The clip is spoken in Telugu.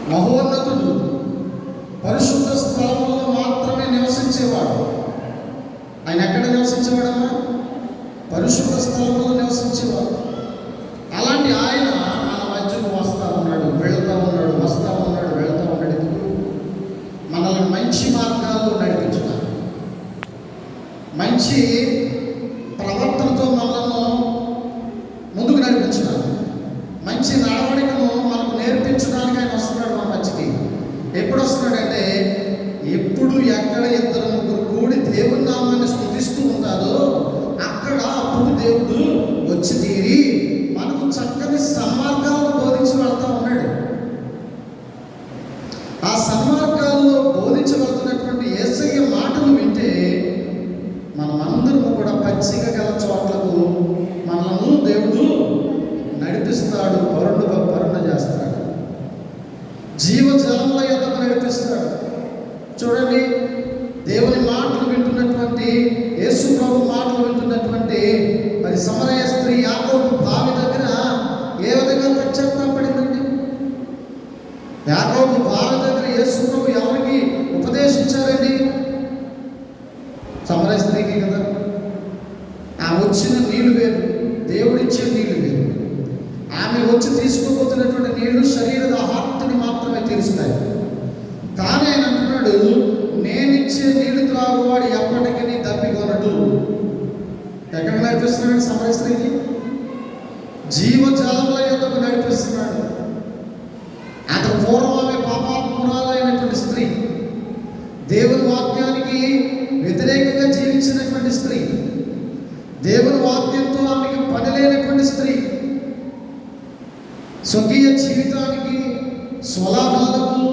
మహోన్నతుడు, పరిశుద్ధ స్థలములలో మాత్రమే నివసించేవాడు. ఆయన ఎక్కడ నివసించేవాడమ్మా? పరిశుద్ధ స్థలంలో నివసించేవాడు. అలాంటి ఆయన మన మధ్యకు వస్తూ ఉన్నాడు, వెళ్తూ ఉన్నాడు, వస్తూ ఉన్నాడు, వెళ్తూ ఉన్నాడు. మనల్ని మంచి మార్గాల్లో నడిపించుతాడు. మంచి ప్రవర్తనతో మనల్ని ముందుకు నడిపించుతాడు. మంచి నడవడికను మనకు నేర్పించడానికి ఆయన వస్తున్నాడు మన మధ్యకి. ఎప్పుడు వస్తున్నాడంటే, ఎప్పుడు ఎక్కడ ఇద్దరు ముగ్గురు కూడి దేవుని నామాన్ని స్తుతిస్తూ ఉంటారో అక్కడ అప్పుడు దేవుడు వచ్చి తీరి మనకు చక్కని సన్మార్గాలను బోధించి వెళ్తా ఉన్నాడు. ఆ సన్మార్గాల్లో బోధించి వెళ్తున్నటువంటి యేసయ్య మాటలు వింటే మనమందరము కూడా పచ్చిక గల చోట్లకు మనలను దేవుడు నడిపిస్తాడు, పరుణ చేస్తాడు, జీవజలముల యొద్దకు నడిపిస్తాడు. చూడండి, దేవుని మాటలు వింటున్నటువంటి, యేసు ప్రభు మాటలు వింటున్నటువంటి మరి సమరయ స్త్రీ యాకోబు బావి దగ్గర ఏ విధంగా పశ్చాత్తాపడిందండి? యాకోబు బావి దగ్గర యేసు ప్రభు ఎవరికి ఉపదేశించారండి? సమరయ స్త్రీకి కదా. ఆమె వచ్చిన నీళ్లు వేరు, దేవుడిచ్చే నీళ్లు వేరు. ఆమె వచ్చి తీసుకోబోతున్నటువంటి నీళ్లు శరీర దాహార్తిని మాత్రమే తీరుస్తాయి. కానీ ఆయన అంటున్నాడు, నేనిచ్చే నీళ్లు త్రాగువాడు ఎప్పటికీ దప్పికొనడు. ఎక్కడ నడిపిస్తున్నాడు? సమరయ స్త్రీకి జీవజలముల యొద్దకు నడిపిస్తున్నాడు. అంత పూర్వం ఆమె పాపాత్మురాలైనటువంటి స్త్రీ, దేవుని వాక్యానికి వ్యతిరేకంగా జీవించినటువంటి స్త్రీ, దేవుని వాక్యంతో ఆమెకి పని లేనటువంటి స్త్రీ, స్వకీయ జీవితానికి, స్వలాభాలకు